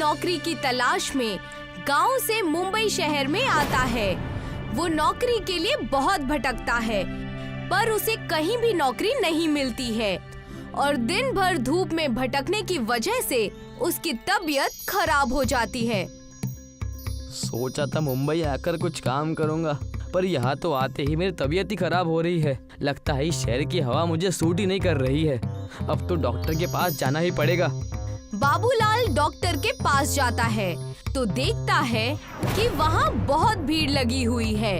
नौकरी की तलाश में गांव से मुंबई शहर में आता है। वो नौकरी के लिए बहुत भटकता है, पर उसे कहीं भी नौकरी नहीं मिलती है और दिन भर धूप में भटकने की वजह से उसकी तबीयत खराब हो जाती है। सोचा था मुंबई आकर कुछ काम करूंगा, पर यहाँ तो आते ही मेरी तबीयत ही खराब हो रही है। लगता है इस शहर की हवा मुझे सूट ही नहीं कर रही है। अब तो डॉक्टर के पास जाना ही पड़ेगा। बाबूलाल डॉक्टर के पास जाता है तो देखता है कि वहाँ बहुत भीड़ लगी हुई है।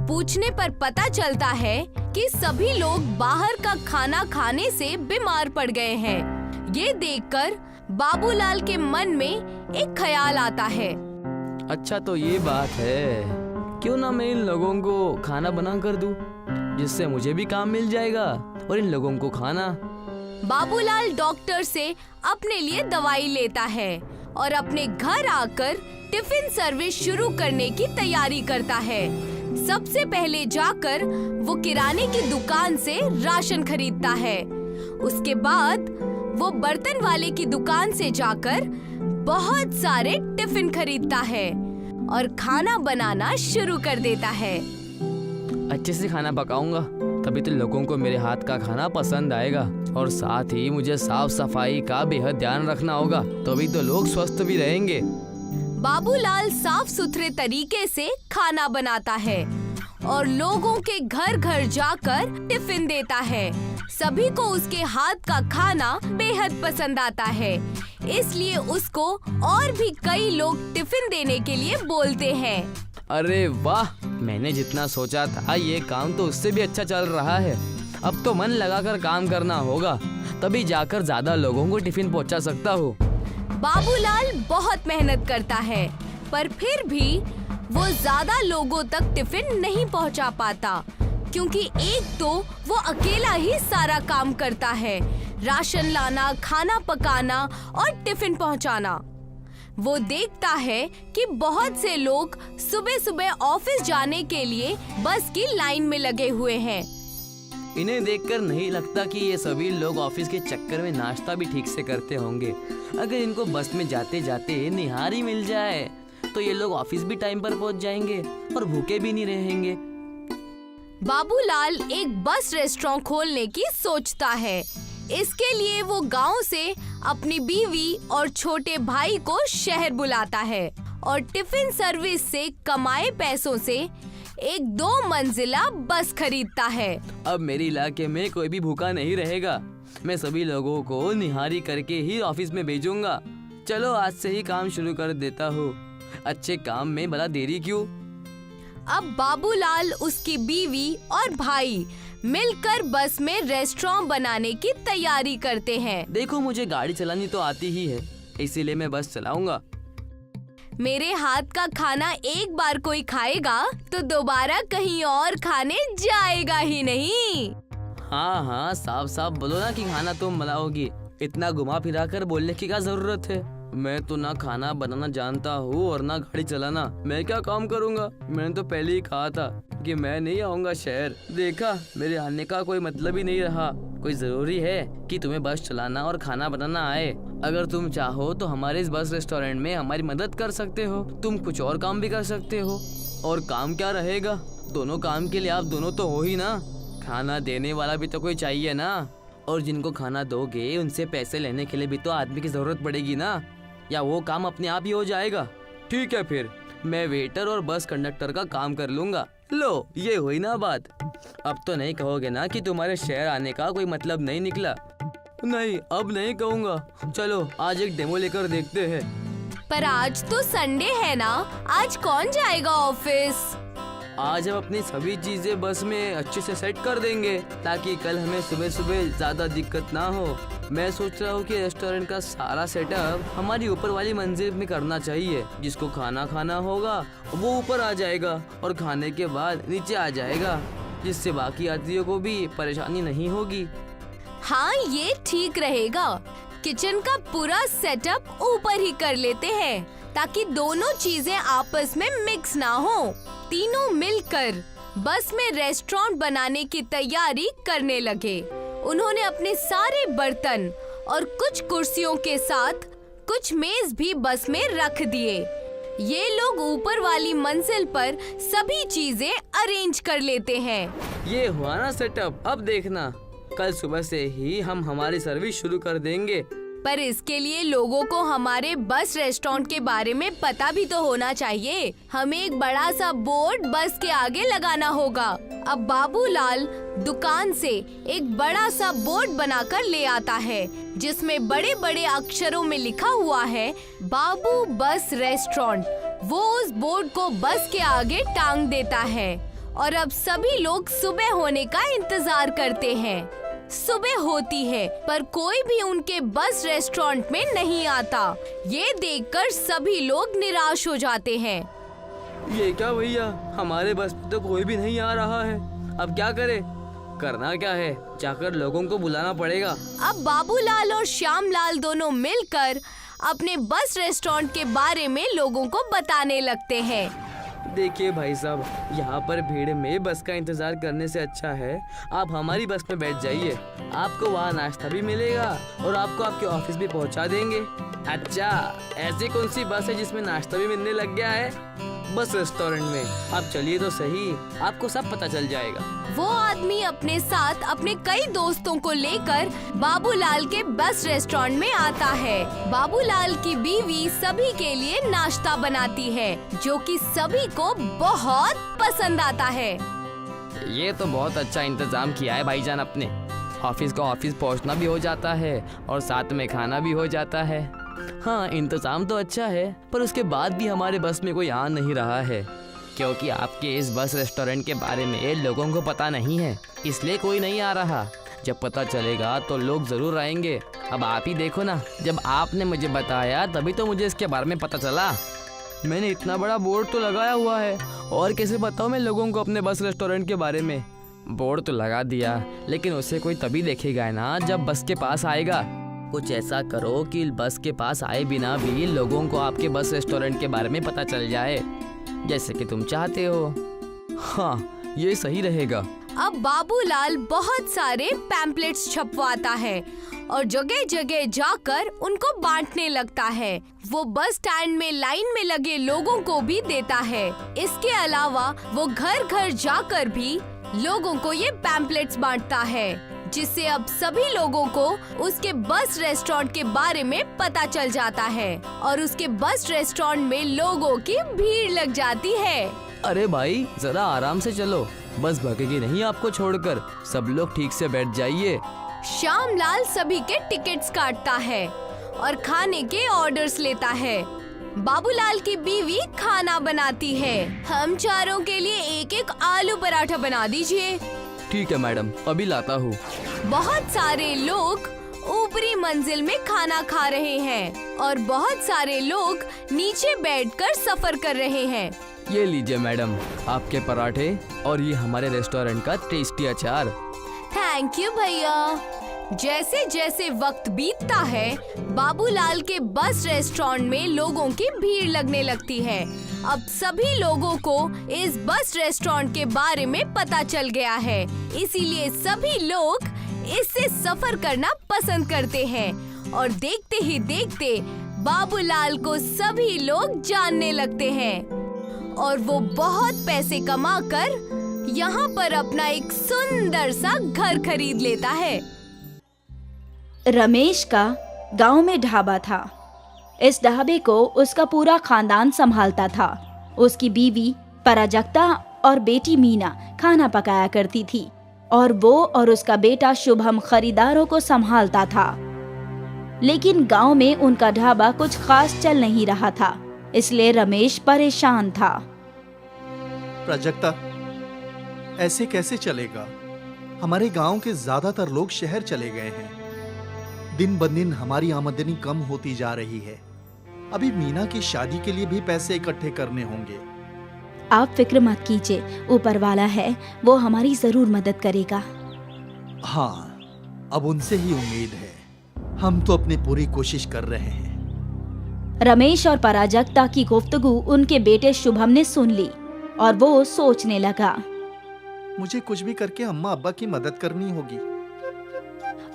पूछने पर पता चलता है कि सभी लोग बाहर का खाना खाने से बीमार पड़ गए हैं। ये देखकर बाबूलाल के मन में एक ख्याल आता है। अच्छा तो ये बात है, क्यों ना मैं इन लोगों को खाना बना कर दूं, जिससे मुझे भी काम मिल जाएगा और इन लोगों को खाना। बाबूलाल डॉक्टर से अपने लिए दवाई लेता है और अपने घर आकर टिफिन सर्विस शुरू करने की तैयारी करता है। सबसे पहले जाकर वो किराने की दुकान से राशन खरीदता है। उसके बाद वो बर्तन वाले की दुकान से जाकर बहुत सारे टिफिन खरीदता है और खाना बनाना शुरू कर देता है। अच्छे से खाना पकाऊंगा, तभी तो लोगों को मेरे हाथ का खाना पसंद आएगा। और साथ ही मुझे साफ सफाई का बेहद ध्यान रखना होगा, तभी तो लोग स्वस्थ भी रहेंगे। बाबूलाल साफ सुथरे तरीके से खाना बनाता है और लोगों के घर घर जाकर टिफिन देता है। सभी को उसके हाथ का खाना बेहद पसंद आता है, इसलिए उसको और भी कई लोग टिफिन देने के लिए बोलते हैं। अरे वाह, मैंने जितना सोचा था ये काम तो उससे भी अच्छा चल रहा है। अब तो मन लगाकर काम करना होगा, तभी जाकर ज्यादा लोगों को टिफिन पहुंचा सकता हूँ। बाबूलाल बहुत मेहनत करता है, पर फिर भी वो ज्यादा लोगों तक टिफिन नहीं पहुंचा पाता, क्योंकि एक तो वो अकेला ही सारा काम करता है, राशन लाना, खाना पकाना और टिफिन पहुंचाना। वो देखता है कि बहुत से लोग सुबह सुबह ऑफिस जाने के लिए बस की लाइन में लगे हुए हैं। इन्हें देखकर नहीं लगता कि ये सभी लोग ऑफिस के चक्कर में नाश्ता भी ठीक से करते होंगे। अगर इनको बस में जाते जाते निहारी मिल जाए तो ये लोग ऑफिस भी टाइम पर पहुंच जाएंगे और भूखे भी नहीं रहेंगे। बाबूलाल एक बस रेस्टोरेंट खोलने की सोचता है। इसके लिए वो गांव से अपनी बीवी और छोटे भाई को शहर बुलाता है और टिफिन सर्विस से कमाए पैसों से एक 2 मंजिला बस खरीदता है। अब मेरे इलाके में कोई भी भूखा नहीं रहेगा। मैं सभी लोगों को निहारी करके ही ऑफिस में भेजूंगा। चलो आज से ही काम शुरू कर देता हूँ। अच्छे काम में भला देरी क्यों। अब बाबूलाल, उसकी बीवी और भाई मिलकर बस में रेस्टोरेंट बनाने की तैयारी करते हैं। देखो, मुझे गाड़ी चलानी तो आती ही है, इसीलिए मैं बस चलाऊंगा। मेरे हाथ का खाना एक बार कोई खाएगा तो दोबारा कहीं और खाने जाएगा ही नहीं। हाँ हाँ, साफ साफ बोलो ना कि खाना तुम बनाओगी। इतना घुमा फिरा कर बोलने की क्या जरूरत है। मैं तो ना खाना बनाना जानता हूँ और ना गाड़ी चलाना। मैं क्या काम करूँगा। मैंने तो पहले ही कहा था कि मैं नहीं आऊँगा शहर। देखा, मेरे आने का कोई मतलब ही नहीं रहा। कोई जरूरी है कि तुम्हें बस चलाना और खाना बनाना आए। अगर तुम चाहो तो हमारे इस बस रेस्टोरेंट में हमारी मदद कर सकते हो। तुम कुछ और काम भी कर सकते हो। और काम क्या रहेगा, दोनों काम के लिए आप दोनों तो हो ही ना। खाना देने वाला भी तो कोई चाहिए ना, और जिनको खाना दोगे उनसे पैसे लेने के लिए भी तो आदमी की जरूरत पड़ेगी ना, या वो काम अपने आप ही हो जाएगा। ठीक है, फिर मैं वेटर और बस कंडक्टर का काम कर लूंगा। लो, ये हुई ना बात। अब तो नहीं कहोगे ना कि तुम्हारे शहर आने का कोई मतलब नहीं निकला। नहीं, अब नहीं कहूँगा। चलो आज एक डेमो लेकर देखते हैं। पर आज तो संडे है ना, आज कौन जाएगा ऑफिस? आज हम अपनी सभी चीजें बस में अच्छे से सेट कर देंगे, ताकि कल हमें सुबह सुबह ज्यादा दिक्कत ना हो। मैं सोच रहा हूँ कि रेस्टोरेंट का सारा सेटअप हमारी ऊपर वाली मंजिल में करना चाहिए। जिसको खाना खाना होगा वो ऊपर आ जाएगा और खाने के बाद नीचे आ जाएगा, जिससे बाकी यात्रियों को भी परेशानी नहीं होगी। हाँ, ये ठीक रहेगा। किचन का पूरा सेटअप ऊपर ही कर लेते हैं, ताकि दोनों चीजें आपस में मिक्स ना हो। तीनों मिलकर बस में रेस्टोरेंट बनाने की तैयारी करने लगे। उन्होंने अपने सारे बर्तन और कुछ कुर्सियों के साथ कुछ मेज भी बस में रख दिए। ये लोग ऊपर वाली मंजिल पर सभी चीजें अरेंज कर लेते हैं। ये हुआ ना सेटअप। अब देखना, कल सुबह से ही हम हमारी सर्विस शुरू कर देंगे। पर इसके लिए लोगों को हमारे बस रेस्टोरेंट के बारे में पता भी तो होना चाहिए। हमें एक बड़ा सा बोर्ड बस के आगे लगाना होगा। अब बाबूलाल दुकान से एक बड़ा सा बोर्ड बनाकर ले आता है, जिसमें बड़े बड़े अक्षरों में लिखा हुआ है बाबू बस रेस्टोरेंट। वो उस बोर्ड को बस के आगे टांग देता है और अब सभी लोग सुबह होने का इंतजार करते हैं। सुबह होती है पर कोई भी उनके बस रेस्टोरेंट में नहीं आता। ये देखकर सभी लोग निराश हो जाते हैं। ये क्या भैया, हमारे बस में तो कोई भी नहीं आ रहा है। अब क्या करें? करना क्या है? जाकर लोगों को बुलाना पड़ेगा। अब बाबूलाल और श्यामलाल दोनों मिलकर अपने बस रेस्टोरेंट के बारे में लोगों को बताने लगते हैं। देखिए भाई साहब, यहाँ पर भीड़ में बस का इंतजार करने से अच्छा है आप हमारी बस में बैठ जाइए। आपको वहाँ नाश्ता भी मिलेगा और आपको आपके ऑफिस भी पहुँचा देंगे। अच्छा, ऐसी कौन सी बस है जिसमें नाश्ता भी मिलने लग गया है? बस रेस्टोरेंट में। आप चलिए तो सही, आपको सब पता चल जाएगा। वो आदमी अपने साथ अपने कई दोस्तों को लेकर बाबूलाल के बस रेस्टोरेंट में आता है। बाबूलाल की बीवी सभी के लिए नाश्ता बनाती है, जो कि सभी को बहुत पसंद आता है। ये तो बहुत अच्छा इंतजाम किया है भाईजान अपने। ऑफिस का ऑफिस पहुंचना भी हो जाता है और साथ में खाना भी हो जाता है। हाँ, इंतजाम तो अच्छा है, पर उसके बाद भी हमारे बस में कोई आ नहीं रहा है, क्योंकि आपके इस बस रेस्टोरेंट के बारे में लोगों को पता नहीं है, इसलिए कोई नहीं आ रहा। जब पता चलेगा तो लोग जरूर आएंगे। अब आप ही देखो ना, जब आपने मुझे बताया तभी तो मुझे इसके बारे में पता चला। मैंने इतना बड़ा बोर्ड तो लगाया हुआ है, और कैसे बताऊँ मैं लोगों को अपने बस रेस्टोरेंट के बारे में? बोर्ड तो लगा दिया, लेकिन उसे कोई तभी देखेगा ना जब बस के पास आएगा। कुछ ऐसा करो कि बस के पास आए बिना भी लोगों को आपके बस रेस्टोरेंट के बारे में पता चल जाए, जैसे कि तुम चाहते हो। हाँ, ये सही रहेगा। अब बाबूलाल बहुत सारे पैम्पलेट्स छपवाता है और जगह जगह जाकर उनको बांटने लगता है। वो बस स्टैंड में लाइन में लगे लोगों को भी देता है। इसके अलावा वो घर घर जाकर भी लोगों को ये पैम्पलेट्स बांटता है, जिससे अब सभी लोगों को उसके बस रेस्टोरेंट के बारे में पता चल जाता है और उसके बस रेस्टोरेंट में लोगों की भीड़ लग जाती है। अरे भाई, जरा आराम से चलो, बस भगेगी नहीं आपको छोड़कर। सब लोग ठीक से बैठ जाइए। श्यामलाल सभी के टिकट्स काटता है और खाने के ऑर्डर्स लेता है। बाबूलाल की बीवी खाना बनाती है। हम चारों के लिए एक एक आलू पराठा बना दीजिए। ठीक है मैडम, अभी लाता हूँ। बहुत सारे लोग ऊपरी मंजिल में खाना खा रहे हैं और बहुत सारे लोग नीचे बैठकर सफर कर रहे हैं। ये लीजिए मैडम, आपके पराठे और ये हमारे रेस्टोरेंट का टेस्टी अचार। थैंक यू भैया। जैसे जैसे वक्त बीतता है, बाबूलाल के बस रेस्टोरेंट में लोगों की भीड़ लगने लगती है। अब सभी लोगों को इस बस रेस्टोरेंट के बारे में पता चल गया है, इसीलिए सभी लोग इससे सफर करना पसंद करते हैं और देखते ही देखते बाबूलाल को सभी लोग जानने लगते हैं और वो बहुत पैसे कमाकर यहाँ पर अपना एक सुंदर सा घर खरीद लेता है। रमेश का गांव में ढाबा था। इस ढाबे को उसका पूरा खानदान संभालता था। उसकी बीवी पराजक्ता और बेटी मीना खाना पकाया करती थी और वो और उसका बेटा शुभम खरीदारों को संभालता था। लेकिन गांव में उनका ढाबा कुछ खास चल नहीं रहा था, इसलिए रमेश परेशान था। प्राजक्ता, ऐसे कैसे चलेगा? हमारे गांव के ज्यादातर लोग शहर चले गए हैं। दिन ब दिन हमारी आमदनी कम होती जा रही है। अभी मीना की शादी के लिए भी पैसे इकट्ठे करने होंगे। आप फिक्र मत कीजिए, ऊपर वाला है, वो हमारी जरूर मदद करेगा। हाँ, अब उनसे ही उम्मीद है। हम तो अपनी पूरी कोशिश कर रहे हैं। रमेश और पराजक्ता की गुफ्तगू उनके बेटे शुभम ने सुन ली और वो सोचने लगा। मुझे कुछ भी करके अम्मा अब्बा की मदद करनी होगी।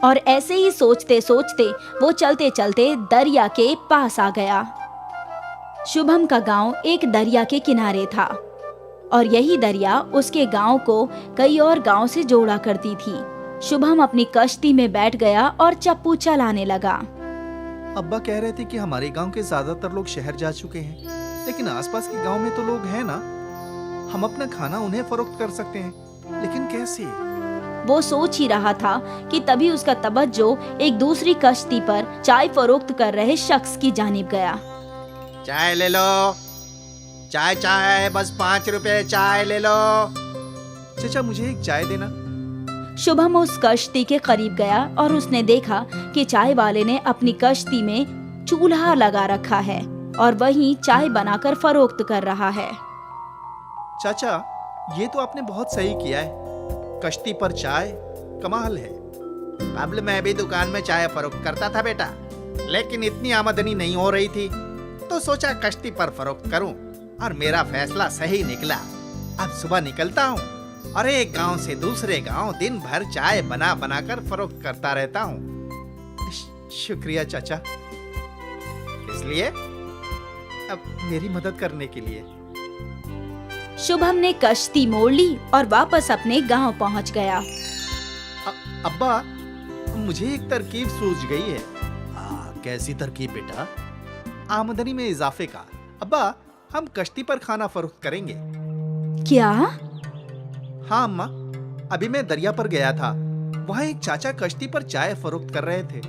और ऐसे ही सोचते सोचते वो चलते चलते दरिया के पास आ गया। शुभम का गांव एक दरिया के किनारे था और यही दरिया उसके गांव को कई और गांव से जोड़ा करती थी। शुभम अपनी कश्ती में बैठ गया और चप्पू चलाने लगा। अब्बा कह रहे थे कि हमारे गांव के ज्यादातर लोग शहर जा चुके हैं, लेकिन आसपास के गांव में तो लोग हैं ना। हम अपना खाना उन्हें फरोख्त कर सकते हैं, लेकिन कैसे? वो सोच ही रहा था कि तभी उसका तवज्जो एक दूसरी कश्ती पर चाय फरोख्त कर रहे शख्स की जानिब गया। चाय ले लो, चाय चाय, बस 5 रुपए चाय ले लो। चाचा मुझे एक चाय देना। शुभम उस कश्ती के करीब गया और उसने देखा कि चाय वाले ने अपनी कश्ती में चूल्हा लगा रखा है और वहीं चाय बनाकर फरोख्त कर रहा है। चाचा ये तो आपने बहुत सही किया है, कश्ती पर चाय कमाल है। कबल मैं भी दुकान में चाय फरोख्त करता था बेटा, लेकिन इतनी आमदनी नहीं हो रही थी तो सोचा कश्ती पर फरोख्त करूं और मेरा फैसला सही निकला। अब सुबह निकलता हूं और एक गांव से दूसरे गांव दिन भर चाय बना बना कर फरोख्त करता रहता हूं। शुक्रिया चाचा, इसलिए अब मेरी मदद करने के लिए। शुभम ने कश्ती मोड़ ली और वापस अपने गांव पहुंच गया। अब्बा मुझे एक तरकीब सूझ गई है। कैसी तरकीब बेटा? आमदनी में इजाफे का। अब्बा हम कश्ती पर खाना फरोख्त करेंगे। क्या? हाँ अम्मा, अभी मैं दरिया पर गया था, वहाँ एक चाचा कश्ती पर चाय फरोख्त कर रहे थे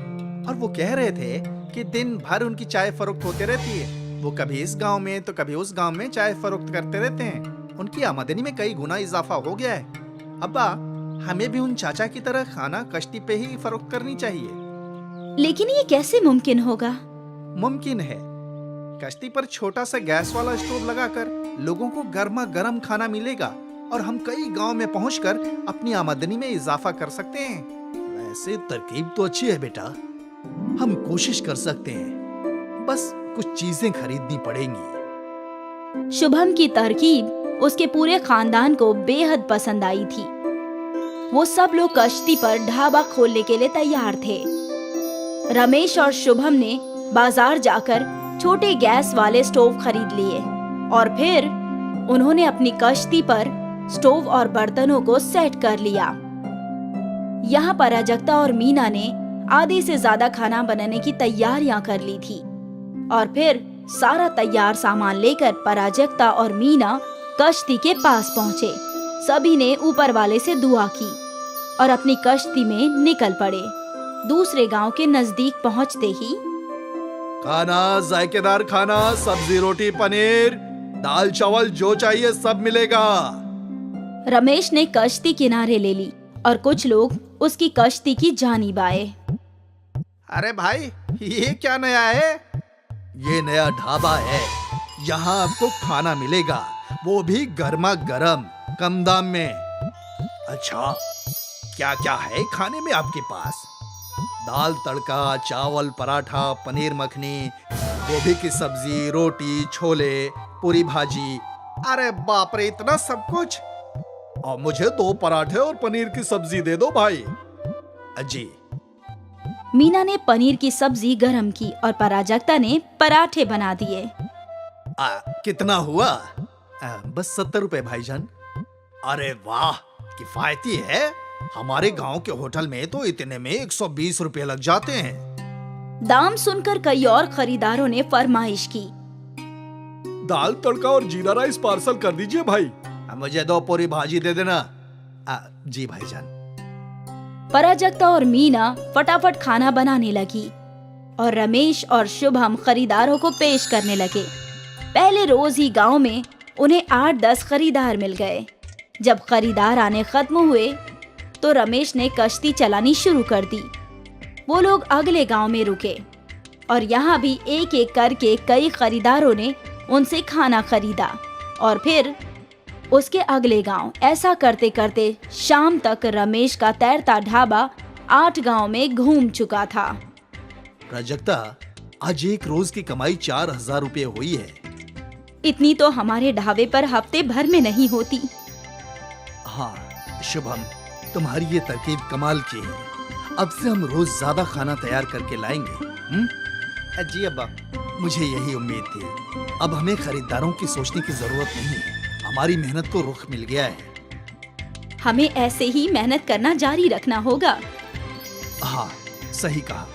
और वो कह रहे थे कि दिन भर उनकी चाय फरोख्त होती रहती है। वो कभी इस गांव में तो कभी उस गांव में चाय फरोख्त करते रहते हैं। उनकी आमदनी में कई गुना इजाफा हो गया है। अब्बा हमें भी उन चाचा की तरह खाना कश्ती पे ही फरोख्त करनी चाहिए। लेकिन ये कैसे मुमकिन होगा? मुमकिन है। कश्ती पर छोटा सा गैस वाला स्टोव लगाकर लोगों को गर्मा गर्म खाना मिलेगा और हम कई गांव में पहुंचकर अपनी आमदनी में इजाफा कर सकते हैं। वैसे तरकीब तो अच्छी है बेटा, हम कोशिश कर सकते हैं, बस कुछ चीजें खरीदनी पड़ेंगी। शुभम की तरकीब उसके पूरे खानदान को बेहद पसंद आई थी। वो सब लोग कश्ती पर ढाबा खोलने के लिए तैयार थे। रमेश और शुभम ने बाजार जाकर छोटे गैस वाले स्टोव खरीद लिए और फिर उन्होंने अपनी कश्ती पर स्टोव और बर्तनों को सेट कर लिया। यहाँ पर अजक्ता और मीना ने आधे से ज्यादा खाना बनाने की तैयारियां कर ली थी और फिर सारा तैयार सामान लेकर पराजक्ता और मीना कश्ती के पास पहुँचे। सभी ने ऊपर वाले से दुआ की और अपनी कश्ती में निकल पड़े। दूसरे गांव के नजदीक पहुँचते ही खाना, जायकेदार खाना, सब्जी, रोटी, पनीर, दाल चावल जो चाहिए सब मिलेगा। रमेश ने कश्ती किनारे ले ली और कुछ लोग उसकी कश्ती की जानिब आए। अरे भाई ये क्या नया है? ये नया ढाबा है, यहाँ आपको खाना मिलेगा, वो भी गर्मा गर्म, कम दाम में। अच्छा क्या क्या है खाने में आपके पास? दाल तड़का, चावल, पराठा, पनीर मखनी, गोभी की सब्जी, रोटी, छोले, पूरी भाजी। अरे बाप रे, इतना सब कुछ? और मुझे 2 पराठे और पनीर की सब्जी दे दो भाई। जी। मीना ने पनीर की सब्जी गरम की और पराजक्ता ने पराठे बना दिए। कितना हुआ? बस 70 रुपए भाईजान। अरे वाह, किफायती है। हमारे गांव के होटल में तो इतने में 120 रुपए लग जाते हैं। दाम सुनकर कई और खरीदारों ने फरमाइश की। दाल तड़का और जीरा राइस पार्सल कर दीजिए भाई। मुझे 2 पूरी भाजी दे देना। जी भाईजान। पराजक्ता और मीना फटाफट खाना बनाने लगी और रमेश और शुभम खरीदारों को पेश करने लगे। पहले रोज ही गांव में उन्हें 8-10 खरीदार मिल गए। जब खरीदार आने खत्म हुए तो रमेश ने कश्ती चलानी शुरू कर दी। वो लोग अगले गांव में रुके और यहाँ भी एक एक करके कई खरीदारों ने उनसे खाना खरीदा और फिर उसके अगले गांव। ऐसा करते करते शाम तक रमेश का तैरता ढाबा 8 गांव में घूम चुका था। प्राजक्ता, आज एक रोज की कमाई 4000 रुपए हुई है। इतनी तो हमारे ढाबे पर हफ्ते भर में नहीं होती। हाँ शुभम, तुम्हारी ये तरकीब कमाल की है। अब से हम रोज ज्यादा खाना तैयार करके लाएंगे। जी अब्बा। मुझे यही उम्मीद थी। अब हमें खरीदारों की सोचने की जरूरत नहीं है। हमारी मेहनत को रुख मिल गया है। हमें ऐसे ही मेहनत करना जारी रखना होगा। हाँ, सही कहा।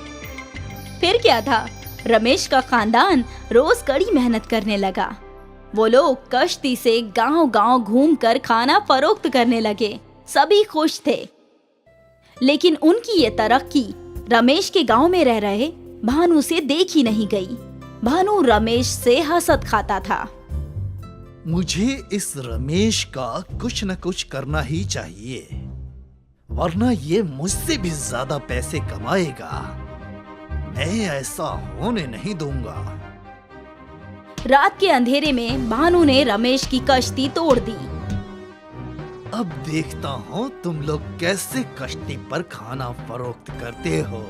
फिर क्या था, रमेश का खानदान रोज कड़ी मेहनत करने लगा। वो लोग कश्ती से गांव-गांव घूमकर खाना फरोख्त करने लगे। सभी खुश थे। लेकिन उनकी ये तरक्की रमेश के गांव में रह रहे भानु से देखी नहीं गई। भानु रमेश से हसद खाता था। मुझे इस रमेश का कुछ न कुछ करना ही चाहिए, वरना ये मुझसे भी ज्यादा पैसे कमाएगा। मैं ऐसा होने नहीं दूंगा। रात के अंधेरे में भानु ने रमेश की कश्ती तोड़ दी। अब देखता हूँ तुम लोग कैसे कश्ती पर खाना फरोख्त करते हो।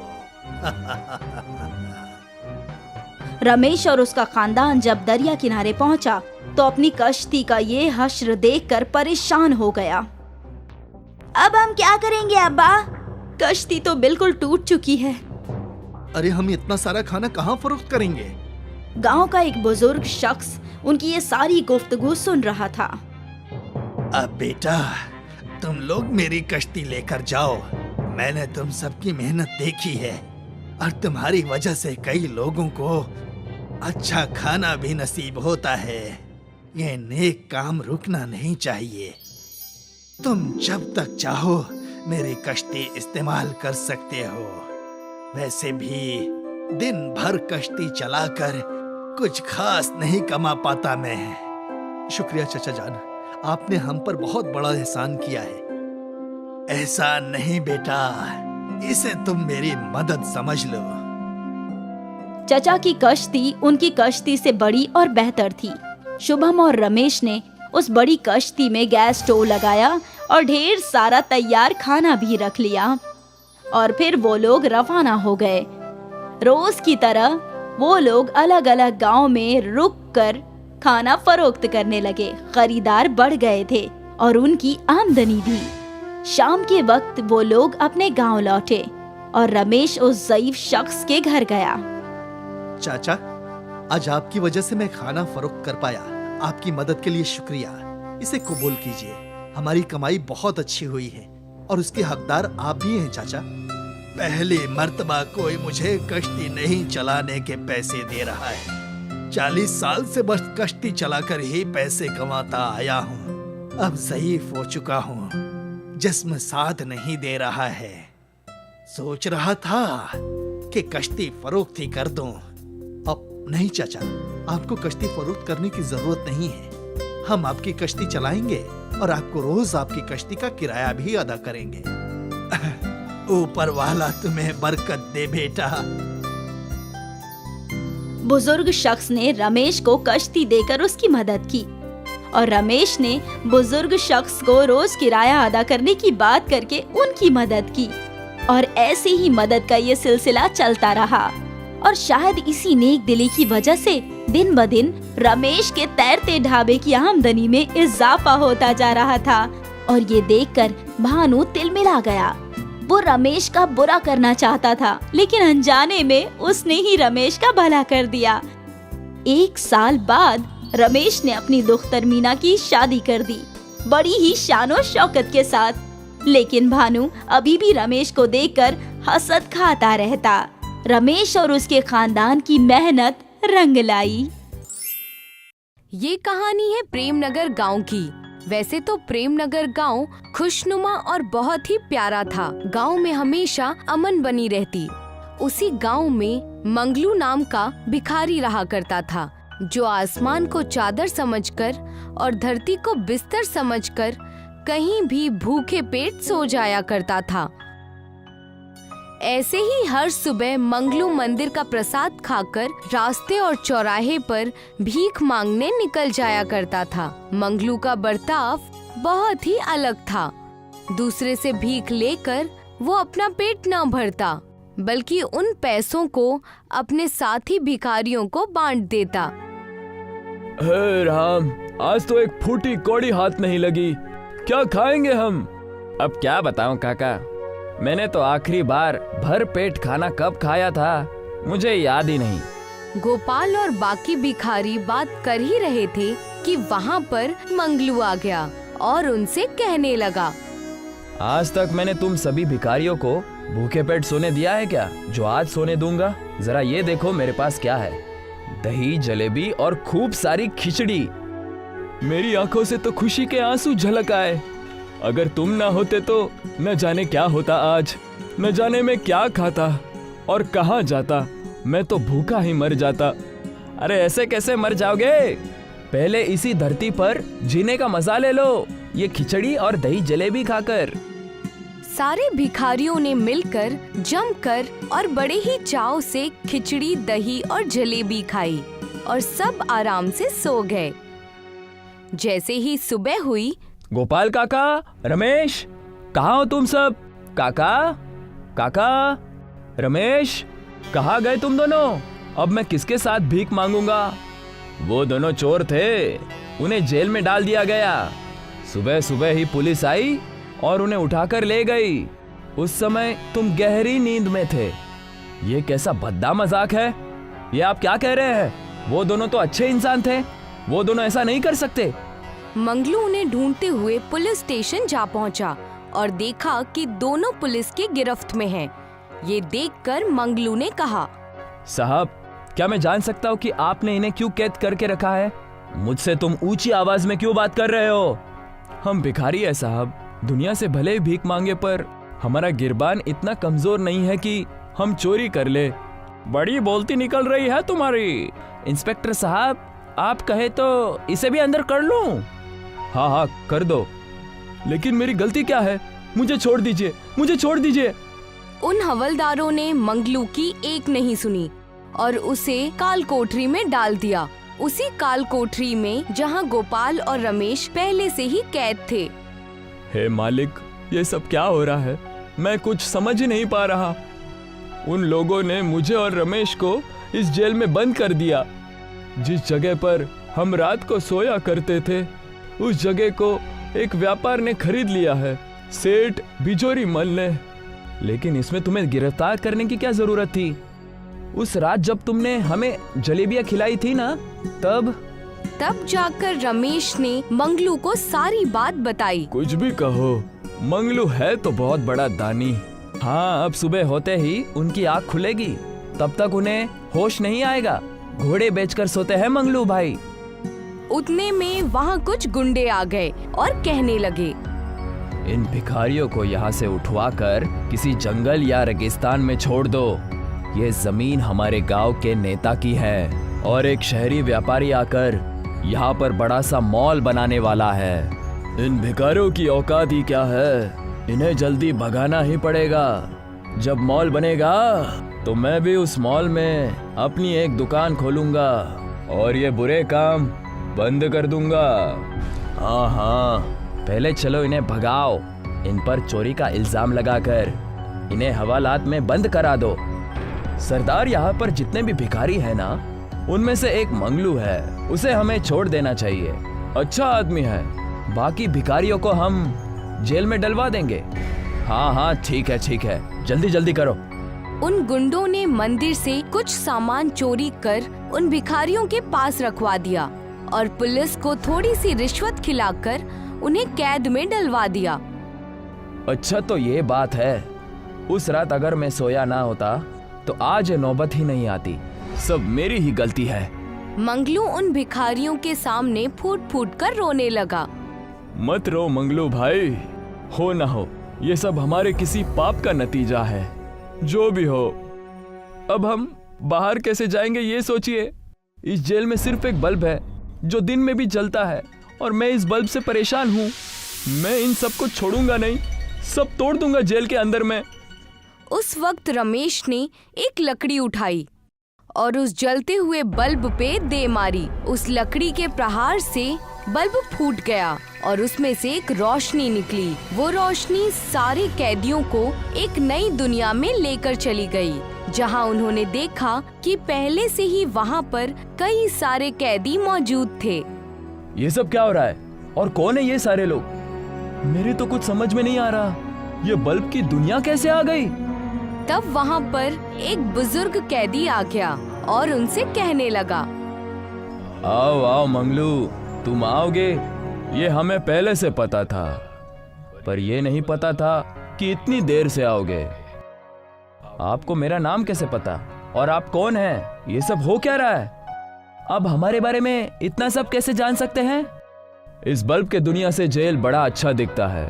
रमेश और उसका खानदान जब दरिया किनारे पहुंचा तो अपनी कश्ती का ये हश्र देखकर परेशान हो गया। अब हम क्या करेंगे अब्बा? कश्ती तो बिल्कुल टूट चुकी है। अरे हम इतना सारा खाना कहाँ फरोख्त करेंगे? गांव का एक बुजुर्ग शख्स उनकी ये सारी गुफ्तगू सुन रहा था। अब बेटा, तुम लोग मेरी कश्ती लेकर जाओ। मैंने तुम सबकी मेहनत देखी है और तुम्हारी वजह से कई लोगों को अच्छा खाना भी नसीब होता है। ये नेक काम रुकना नहीं चाहिए। तुम जब तक चाहो मेरी कश्ती इस्तेमाल कर सकते हो। वैसे भी दिन भर कश्ती चलाकर कुछ खास नहीं कमा पाता मैं। शुक्रिया चाचा जान, आपने हम पर बहुत बड़ा एहसान किया है। ऐसा नहीं बेटा, इसे तुम मेरी मदद समझ लो। चचा की कश्ती उनकी कश्ती से बड़ी और बेहतर थी। शुभम और रमेश ने उस बड़ी कश्ती में गैस स्टोव लगाया और ढेर सारा तैयार खाना भी रख लिया और फिर वो लोग रवाना हो गए। रोज की तरह वो लोग अलग अलग गांव में रुककर खाना फरोख्त करने लगे। खरीदार बढ़ गए थे और उनकी आमदनी भी। शाम के वक्त वो लोग अपने गांव लौटे और रमेश उस ज़ईफ शख्स के घर गया। चाचा, आज आपकी वजह से मैं खाना फरोख्त कर पाया। आपकी मदद के लिए शुक्रिया। इसे कबूल कीजिए। हमारी कमाई बहुत अच्छी हुई है और उसके हकदार आप भी हैं चाचा। पहली मर्तबा कोई मुझे कश्ती नहीं चलाने के पैसे दे रहा है। 40 साल से बस कश्ती चलाकर ही पैसे कमाता आया हूँ। अब ज़ईफ हो चुका हूँ, जिस्म साथ नहीं दे रहा है। सोच रहा था कि कश्ती फरोख्त ही कर दूं। अब नहीं चाचा, आपको कश्ती फरोख्त करने की जरूरत नहीं है। हम आपकी कश्ती चलाएंगे और आपको रोज आपकी कश्ती का किराया भी अदा करेंगे। ऊपर वाला तुम्हें बरकत दे बेटा। बुजुर्ग शख्स ने रमेश को कश्ती देकर उसकी मदद की और रमेश ने बुजुर्ग शख्स को रोज किराया अदा करने की बात करके उनकी मदद की और ऐसे ही मदद का ये सिलसिला चलता रहा। और शायद इसी नेक दिली की वजह से दिन ब दिन रमेश के तैरते ढाबे की आमदनी में इजाफा होता जा रहा था। और ये देखकर भानु तिलमिला गया। वो रमेश का बुरा करना चाहता था, लेकिन अनजाने में उसने ही रमेश का भला कर दिया। 1 साल बाद रमेश ने अपनी दुख्तर मीना की शादी कर दी, बड़ी ही शानो शौकत के साथ। लेकिन भानु अभी भी रमेश को देखकर हसद खाता रहता। रमेश और उसके खानदान की मेहनत रंग लाई। ये कहानी है प्रेमनगर गांव की। वैसे तो प्रेमनगर गांव खुशनुमा और बहुत ही प्यारा था। गांव में हमेशा अमन बनी रहती। उसी गांव में मंगलू नाम का भिखारी रहा करता था, जो आसमान को चादर समझकर और धरती को बिस्तर समझकर कहीं भी भूखे पेट सो जाया करता था। ऐसे ही हर सुबह मंगलू मंदिर का प्रसाद खाकर रास्ते और चौराहे पर भीख मांगने निकल जाया करता था। मंगलू का बर्ताव बहुत ही अलग था। दूसरे से भीख लेकर वो अपना पेट न भरता, बल्कि उन पैसों को अपने साथी भिखारियों को बांट देता। हे राम, आज तो एक फूटी कौड़ी हाथ नहीं लगी। क्या खाएंगे हम? अब क्या बताऊं काका, मैंने तो आखिरी बार भर पेट खाना कब खाया था मुझे याद ही नहीं। गोपाल और बाकी भिखारी बात कर ही रहे थे कि वहाँ पर मंगलू आ गया और उनसे कहने लगा, आज तक मैंने तुम सभी भिखारियों को भूखे पेट सोने दिया है क्या, जो आज सोने दूंगा? जरा ये देखो मेरे पास क्या है, दही, जलेबी और खूब सारी खिचड़ी। मेरी आंखों से तो खुशी के आंसू झलक आए। अगर तुम ना होते तो न जाने क्या होता आज, न जाने मैं क्या खाता और कहाँ जाता। मैं तो भूखा ही मर जाता। अरे ऐसे कैसे मर जाओगे? पहले इसी धरती पर जीने का मजा ले लो, ये खिचड़ी और दही जलेबी खाकर। सारे भिखारियों ने मिलकर जमकर और बड़े ही चाव से खिचड़ी, दही और जलेबी खाई और सब आराम से सो गए। जैसे ही सुबह हुई, गोपाल काका, रमेश, कहाँ हो तुम सब? काका, काका, रमेश, कहाँ गए तुम दोनों? अब मैं किसके साथ भीख मांगूंगा? वो दोनों चोर थे, उन्हें जेल में डाल दिया गया। सुबह सुबह ही पुलिस आई और उन्हें उठाकर ले गई। उस समय तुम गहरी नींद में थे। ये कैसा भद्दा मजाक है? ये आप क्या कह रहे हैं? वो दोनों तो अच्छे इंसान थे, वो दोनों ऐसा नहीं कर सकते। मंगलू उन्हें ढूंढते हुए पुलिस स्टेशन जा पहुंचा और देखा कि दोनों पुलिस की गिरफ्त में हैं। ये देखकर मंगलू ने कहा, साहब, क्या मैं जान सकता हूँ कि आपने इन्हें क्यों कैद करके रखा है? मुझसे तुम ऊंची आवाज में क्यों बात कर रहे हो? हम भिखारी है साहब, दुनिया से भले ही भीख मांगे पर हमारा गिरबान इतना कमजोर नहीं है कि हम चोरी कर ले। बड़ी बोलती निकल रही है तुम्हारी। इंस्पेक्टर साहब, आप कहे तो इसे भी अंदर कर लूं? हाँ हाँ कर दो, लेकिन मेरी गलती क्या है? मुझे छोड़ दीजिए, मुझे छोड़ दीजिए। उन हवलदारों ने मंगलू की एक नहीं सुनी और उसे काल कोठरी में डाल दिया, उसी काल कोठरी में जहां गोपाल और रमेश पहले से ही कैद थे। हे मालिक, ये सब क्या हो रहा है? मैं कुछ समझ ही नहीं पा रहा। उन लोगों ने मुझे और रमेश को इस जेल में बंद कर दिया। जिस जगह पर हम रात को सोया करते थे, उस जगह को एक व्यापार ने खरीद लिया है, सेठ बिजोरी मल ने। लेकिन इसमें तुम्हें गिरफ्तार करने की क्या जरूरत थी? उस रात जब तुमने हमें जलेबियां खिलाई थी ना, तब जाकर रमेश ने मंगलू को सारी बात बताई। कुछ भी कहो, मंगलू है तो बहुत बड़ा दानी। हाँ, अब सुबह होते ही उनकी आँख खुलेगी, तब तक उन्हें होश नहीं आएगा। घोड़े बेचकर सोते हैं मंगलू भाई। उतने में वहाँ कुछ गुंडे आ गए और कहने लगे, इन भिखारियों को यहाँ से उठवाकर किसी जंगल या रेगिस्तान में छोड़ दो। ये जमीन हमारे गांव के नेता की है और एक शहरी व्यापारी आकर यहाँ पर बड़ा सा मॉल बनाने वाला है। इन भिखारियों की औकात ही क्या है? इन्हें जल्दी भगाना ही पड़ेगा। जब मॉल बनेगा तो मैं भी उस मॉल में अपनी एक दुकान खोलूंगा और ये बुरे काम बंद कर दूंगा। हाँ हाँ, पहले चलो इन्हें भगाओ। इन पर चोरी का इल्जाम लगाकर इन्हें हवालात में बंद करा दो। सरदार, यहाँ पर जितने भी भिखारी हैं ना, उनमें से एक मंगलू है, उसे हमें छोड़ देना चाहिए। अच्छा आदमी है। बाकी भिखारियों को हम जेल में डलवा देंगे। हाँ हाँ ठीक है, जल्दी जल्दी करो। उन गुंडों ने मंदिर से कुछ सामान चोरी कर उन भिखारियों के पास रखवा दिया और पुलिस को थोड़ी सी रिश्वत खिलाकर उन्हें कैद में डलवा दिया। अच्छा तो ये बात है। उस रात अगर मैं सोया ना होता तो आज नौबत ही नहीं आती। सब मेरी ही गलती है। मंगलू उन भिखारियों के सामने फूट फूट कर रोने लगा। मत रो मंगलू भाई, हो ना हो ये सब हमारे किसी पाप का नतीजा है। जो भी हो, अब हम बाहर कैसे जाएंगे ये सोचिए। इस जेल में सिर्फ एक बल्ब है जो दिन में भी जलता है और मैं इस बल्ब से परेशान हूँ। मैं इन सबको छोड़ूंगा नहीं, सब तोड़ दूंगा जेल के अंदर में। उस वक्त रमेश ने एक लकड़ी उठाई और उस जलते हुए बल्ब पे दे मारी। उस लकड़ी के प्रहार से बल्ब फूट गया और उसमें से एक रोशनी निकली। वो रोशनी सारे कैदियों को एक नई दुनिया में लेकर चली गई, जहां उन्होंने देखा कि पहले से ही वहां पर कई सारे कैदी मौजूद थे। ये सब क्या हो रहा है और कौन है ये सारे लोग? मेरे तो कुछ समझ में नहीं आ रहा। ये बल्ब की दुनिया कैसे आ गई? तब वहाँ पर एक बुजुर्ग कैदी आ गया और उनसे कहने लगा, आओ आओ मंगलू, तुम आओगे, ये हमें पहले से पता था, पर ये नहीं पता था कि इतनी देर से आओगे। आपको मेरा नाम कैसे पता और आप कौन हैं? ये सब हो क्या रहा है? अब हमारे बारे में इतना सब कैसे जान सकते हैं? इस बल्ब के दुनिया से जेल बड़ा अच्छा दिखता है।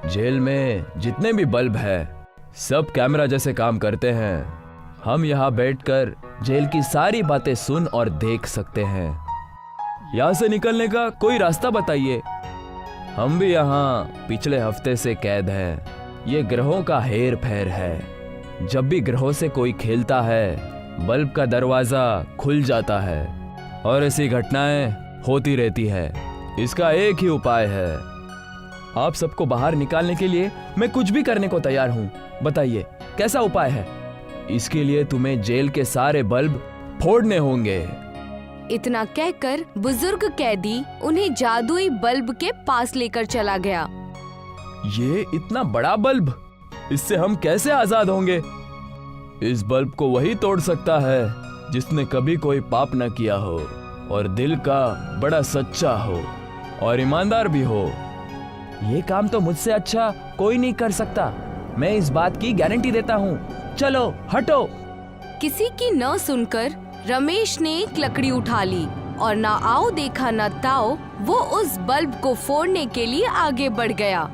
जेल में जितने भी बल्ब है सब कैमरा जैसे काम करते हैं। हम यहाँ बैठकर जेल की सारी बातें सुन और देख सकते हैं। यहाँ से निकलने का कोई रास्ता बताइए। हम भी यहाँ पिछले हफ्ते से कैद हैं। ये ग्रहों का हेर फेर है। जब भी ग्रहों से कोई खेलता है बल्ब का दरवाजा खुल जाता है और ऐसी घटनाएं होती रहती है। इसका एक ही उपाय है। आप सबको बाहर निकालने के लिए मैं कुछ भी करने को तैयार हूँ। बताइए कैसा उपाय है? इसके लिए तुम्हें जेल के सारे बल्ब फोड़ने होंगे। इतना कहकर बुजुर्ग कैदी उन्हें जादुई बल्ब के पास लेकर चला गया। ये इतना बड़ा बल्ब, इससे हम कैसे आजाद होंगे? इस बल्ब को वही तोड़ सकता है जिसने कभी कोई पाप न किया हो और दिल का बड़ा सच्चा हो और ईमानदार भी हो। ये काम तो मुझसे अच्छा कोई नहीं कर सकता। मैं इस बात की गारंटी देता हूँ। चलो हटो। किसी की न सुनकर रमेश ने एक लकड़ी उठा ली और ना आओ देखा न ताओ वो उस बल्ब को फोड़ने के लिए आगे बढ़ गया।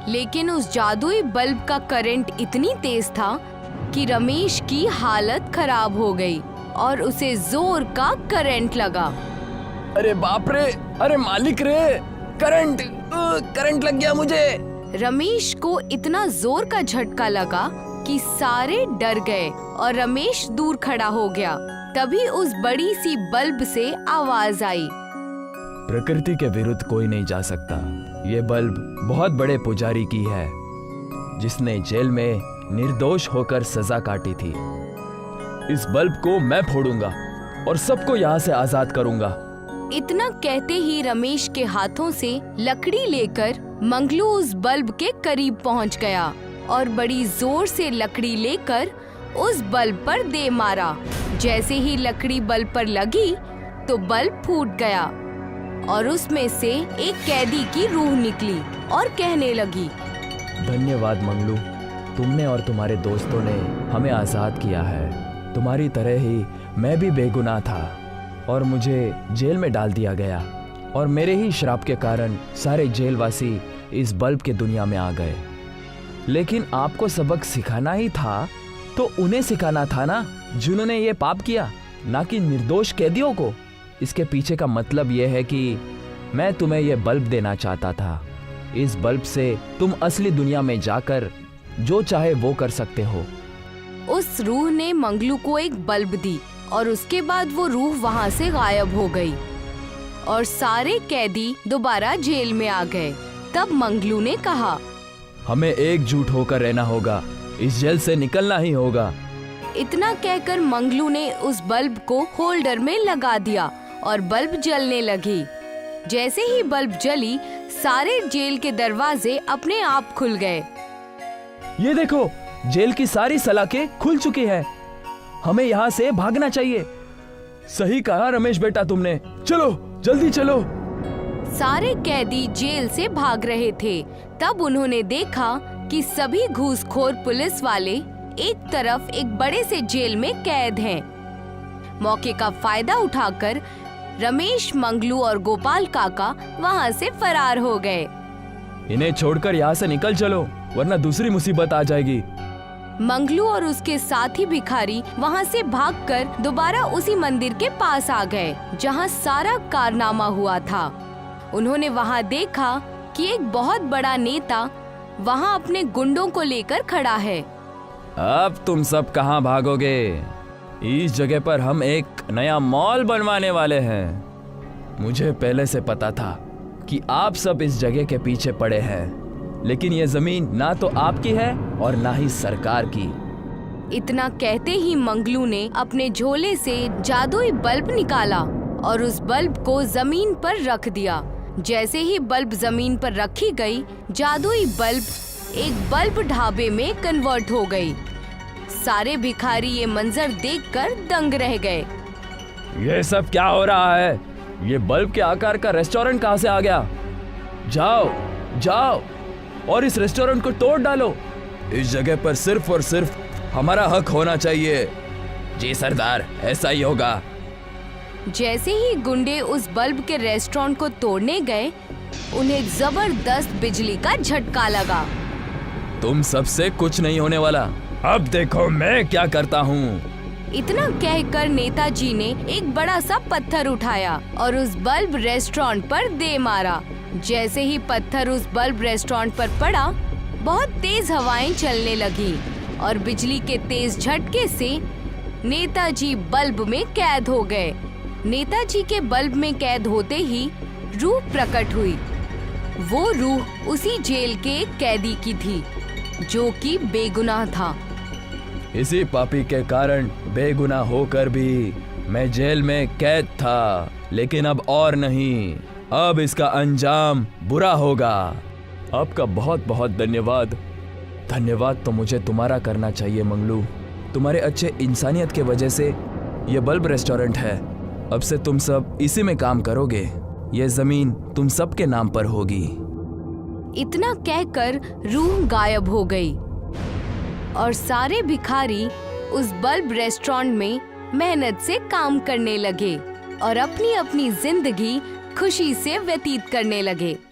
लेकिन उस जादुई बल्ब का करंट इतनी तेज था कि रमेश की हालत खराब हो गई और उसे जोर का करंट लगा। अरे बाप रे, अरे मालिक रे, करंट लग गया मुझे। रमेश को इतना जोर का झटका लगा कि सारे डर गए और रमेश दूर खड़ा हो गया। तभी उस बड़ी सी बल्ब से आवाज आई, प्रकृति के विरुद्ध कोई नहीं जा सकता। ये बल्ब बहुत बड़े पुजारी की है जिसने जेल में निर्दोष होकर सजा काटी थी। इस बल्ब को मैं फोड़ूंगा और सबको यहाँ से आजाद करूंगा। इतना कहते ही रमेश के हाथों से लकड़ी लेकर मंगलू उस बल्ब के करीब पहुंच गया और बड़ी जोर से लकड़ी लेकर उस बल्ब पर दे मारा। जैसे ही लकड़ी बल्ब पर लगी तो बल्ब फूट गया और उसमें से एक कैदी की रूह निकली और कहने लगी, धन्यवाद मंगलू, तुमने और तुम्हारे दोस्तों ने हमें आजाद किया है। तुम्हारी तरह ही मैं भी बेगुनाह था और मुझे जेल में डाल दिया गया और मेरे ही श्राप के कारण सारे जेलवासी इस बल्ब के दुनिया में आ गए। लेकिन आपको सबक सिखाना ही था तो उन्हें सिखाना था ना जिन्होंने ये पाप किया, ना कि निर्दोष कैदियों को। इसके पीछे का मतलब यह है कि मैं तुम्हें यह बल्ब देना चाहता था। इस बल्ब से तुम असली दुनिया में जाकर जो चाहे वो कर सकते हो। उस रूह ने मंगलू को एक बल्ब दी और उसके बाद वो रूह वहाँ से गायब हो गई और सारे कैदी दोबारा जेल में आ गए। तब मंगलू ने कहा, हमें एकजुट होकर रहना होगा, इस जेल से निकलना ही होगा। इतना कहकर मंगलू ने उस बल्ब को होल्डर में लगा दिया और बल्ब जलने लगी। जैसे ही बल्ब जली सारे जेल के दरवाजे अपने आप खुल गए। ये देखो, जेल की सारी सलाखें खुल चुकी हैं। हमें यहाँ से भागना चाहिए। सही कहा रमेश बेटा तुमने। चलो जल्दी चलो। सारे कैदी जेल से भाग रहे थे। तब उन्होंने देखा कि सभी घूसखोर पुलिस वाले एक तरफ एक बड़े से जेल में कैद हैं। मौके का फायदा उठाकर रमेश, मंगलू और गोपाल काका वहाँ से फरार हो गए। इन्हें छोड़कर यहाँ से निकल चलो, वरना दूसरी मुसीबत आ जाएगी। मंगलू और उसके साथी भिखारी वहाँ से भागकर दोबारा उसी मंदिर के पास आ गए जहाँ सारा कारनामा हुआ था। उन्होंने वहाँ देखा कि एक बहुत बड़ा नेता वहाँ अपने गुंडों को लेकर खड़ा है। अब तुम सब कहाँ भागोगे? इस जगह पर हम एक नया मॉल बनवाने वाले हैं। मुझे पहले से पता था कि आप सब इस जगह के पीछे पड़े हैं, लेकिन ये जमीन ना तो आपकी है और ना ही सरकार की। इतना कहते ही मंगलू ने अपने झोले से जादुई बल्ब निकाला और उस बल्ब को जमीन पर रख दिया। जैसे ही बल्ब जमीन पर रखी गई, जादुई बल्ब एक बल्ब ढाबे में कन्वर्ट हो गई। सारे भिखारी ये मंजर देखकर दंग रह गए। ये सब क्या हो रहा है? ये बल्ब के आकार का रेस्टोरेंट कहाँ से आ गया? जाओ जाओ और इस रेस्टोरेंट को तोड़ डालो। इस जगह पर सिर्फ और सिर्फ हमारा हक होना चाहिए। जी सरदार, ऐसा ही होगा। जैसे ही गुंडे उस बल्ब के रेस्टोरेंट को तोड़ने गए, उन्हें जबरदस्त बिजली का झटका लगा। तुम सबसे कुछ नहीं होने वाला। अब देखो मैं क्या करता हूँ। इतना कहकर नेताजी ने एक बड़ा सा पत्थर उठाया और उस बल्ब रेस्टोरेंट पर दे मारा। जैसे ही पत्थर उस बल्ब रेस्टोरेंट पर पड़ा, बहुत तेज हवाएं चलने लगी और बिजली के तेज झटके से नेताजी बल्ब में कैद हो गए। नेताजी के बल्ब में कैद होते ही रूह प्रकट हुई। वो रूह उसी जेल के एक कैदी की थी जो कि बेगुनाह था। इसी पापी के कारण बेगुनाह होकर भी मैं जेल में कैद था, लेकिन अब और नहीं। अब इसका अंजाम बुरा होगा। आपका बहुत बहुत धन्यवाद। धन्यवाद तो मुझे तुम्हारा करना चाहिए मंगलू। तुम्हारे अच्छे इंसानियत के वजह से ये बल्ब रेस्टोरेंट है। अब से तुम सब इसी में काम करोगे। ये जमीन तुम सबके नाम पर होगी। इतना कहकर रूह गायब हो गई और सारे भिखारी उस बल्ब रेस्टोरेंट में मेहनत से काम करने लगे और अपनी अपनी जिंदगी खुशी से व्यतीत करने लगे।